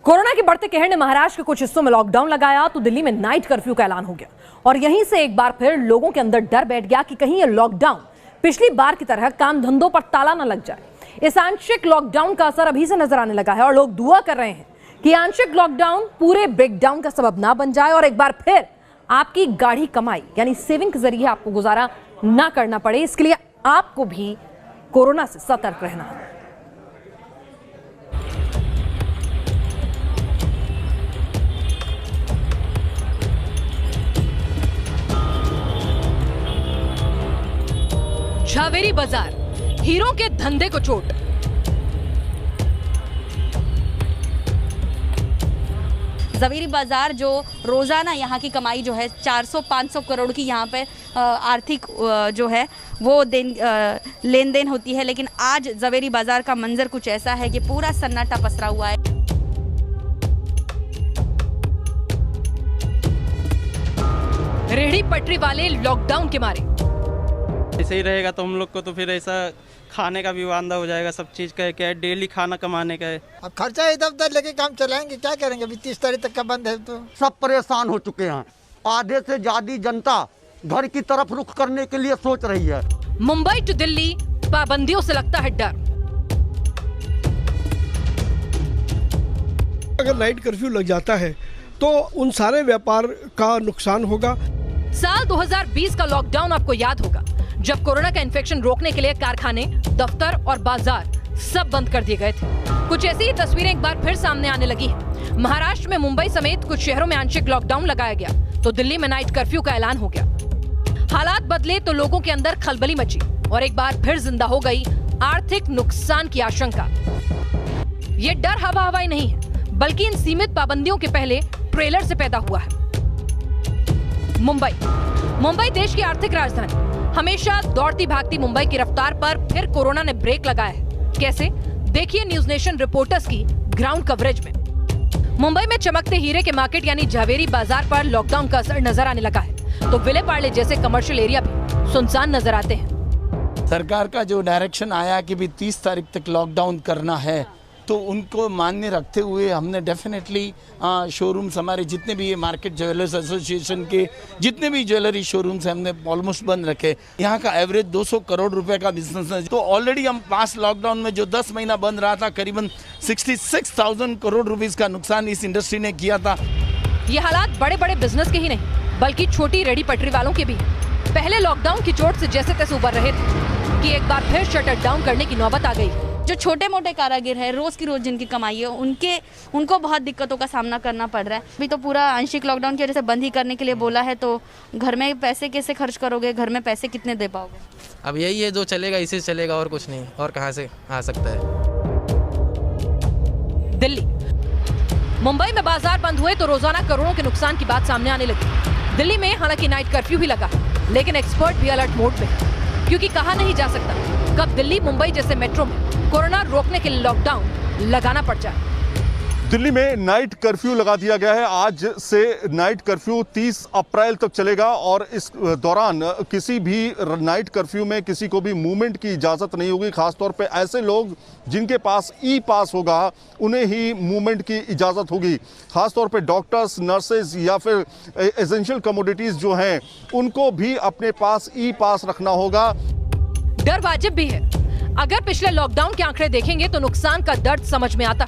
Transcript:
Corona के बढ़ते कहर ने महाराष्ट्र के कुछ हिस्सों में लॉकडाउन लगाया तो दिल्ली में नाइट कर्फ्यू का ऐलान हो गया और यहीं से एक बार फिर लोगों के अंदर डर बैठ गया कि कहीं ये लॉकडाउन पिछली बार की तरह काम धंधों पर ताला न लग जाए। इस आंशिक लॉकडाउन का असर अभी से नजर आने लगा है और लोग दुआ कर रहे हैं कि आंशिक लॉकडाउन पूरे ब्रेकडाउन का सबब ना बन जाए और एक बार फिर आपकी गाढ़ी कमाई यानी सेविंग के जरिए आपको गुजारा ना करना पड़े। इसके लिए आपको भी कोरोना से सतर्क रहना है। झावेरी बाजार हीरों के धंधे को चोट। ज़वेरी बाजार जो रोज़ाना यहाँ की कमाई जो है 400-500 करोड़ की यहाँ पे आर्थिक जो है वो लेन देन होती है, लेकिन आज ज़वेरी बाजार का मंजर कुछ ऐसा है कि पूरा सन्नाटा पसरा हुआ है। रेहड़ी पटरी वाले लॉकडाउन के मारे। ऐसे ही रहेगा तो हम लोग को तो फिर ऐसा खाने का भी वांदा हो जाएगा, सब चीज़ का क्या है, डेली खाना कमाने का है। अब खर्चा इधर उधर लेके काम चलाएंगे, क्या करेंगे? अभी 30 तारीख तक का बंद है तो सब परेशान हो चुके हैं। आधे से ज्यादा जनता घर की तरफ रुख करने के लिए सोच रही है। मुंबई टू दिल्ली पाबंदियों से लगता है डर। अगर नाइट कर्फ्यू लग जाता है तो उन सारे व्यापार का नुकसान होगा। साल 2020 का लॉकडाउन आपको याद होगा, जब कोरोना का इन्फेक्शन रोकने के लिए कारखाने, दफ्तर और बाजार सब बंद कर दिए गए थे। कुछ ऐसी ही तस्वीरें एक बार फिर सामने आने लगी हैं। महाराष्ट्र में मुंबई समेत कुछ शहरों में आंशिक लॉकडाउन लगाया गया तो दिल्ली में नाइट कर्फ्यू का ऐलान हो गया। हालात बदले तो लोगों के अंदर खलबली मची और एक बार फिर जिंदा हो गई आर्थिक नुकसान की आशंका। ये डर हवा हवाई नहीं है, बल्कि इन सीमित पाबंदियों के पहले ट्रेलर से पैदा हुआ है। मुंबई देश की आर्थिक राजधानी, हमेशा दौड़ती भागती मुंबई की रफ्तार पर फिर कोरोना ने ब्रेक लगाया है। कैसे? देखिए न्यूज नेशन रिपोर्टर्स की ग्राउंड कवरेज में। मुंबई में चमकते हीरे के मार्केट यानी झावेरी बाजार पर लॉकडाउन का असर नजर आने लगा है तो विले पार्ले जैसे कमर्शियल एरिया भी सुनसान नजर आते हैं। सरकार का जो डायरेक्शन आया कि भी 30 तारीख तक लॉकडाउन करना है तो उनको मान्य रखते हुए हमने डेफिनेटली शोरूम्स, हमारे जितने भी ये मार्केट ज्वेलर्स एसोसिएशन के जितने भी ज्वेलरी शोरूम्स हैं हमने ऑलमोस्ट बंद रखे। यहाँ का एवरेज 200 करोड़ रुपए का बिजनेस है। तो ऑलरेडी हम पास लॉकडाउन में जो 10 महीना बंद रहा था करीबन 66,000 करोड़ रुपीस का नुकसान इस इंडस्ट्री ने किया था। ये हालात बड़े बड़े बिजनेस के ही नहीं बल्कि छोटी रेहड़ी पटरी वालों के भी। पहले लॉकडाउन की चोट से जैसे तैसे उबर रहे थे कि एक बार फिर शटर डाउन करने की नौबत आ गई। जो छोटे मोटे कारागिर है, रोज की रोज जिनकी कमाई है, उनको बहुत दिक्कतों का सामना करना पड़ रहा है। अभी तो पूरा आंशिक लॉकडाउन की वजह से बंद ही करने के लिए बोला है, तो घर में पैसे कैसे खर्च करोगे? घर में पैसे कितने दे पाओगे? अब यही है, जो चलेगा इसी से चलेगा और कुछ नहीं, और कहाँ से आ सकता है। दिल्ली, मुंबई में बाजार बंद हुए तो रोजाना करोड़ों के नुकसान की बात सामने आने लगी। दिल्ली में हालांकि नाइट कर्फ्यू भी लगा, लेकिन एक्सपर्ट भी अलर्ट मोड में है क्योंकि कहा नहीं जा सकता कब दिल्ली, मुंबई जैसे मेट्रो में कोरोना रोकने के लिए लॉकडाउन लगाना पड़ जाए। दिल्ली में नाइट कर्फ्यू लगा दिया गया है। आज से नाइट कर्फ्यू 30 अप्रैल तक चलेगा और इस दौरान किसी भी नाइट कर्फ्यू में किसी को भी मूवमेंट की इजाज़त नहीं होगी। खासतौर पे ऐसे लोग जिनके पास ई पास होगा उन्हें ही मूवमेंट की इजाज़त होगी। खासतौर पे डॉक्टर्स, नर्सेज या फिर एसेंशियल कमोडिटीज़ जो हैं उनको भी अपने पास ई पास रखना होगा। डर वाजिब भी है। अगर पिछले लॉकडाउन के आंकड़े देखेंगे तो नुकसान का दर्द समझ में आता है।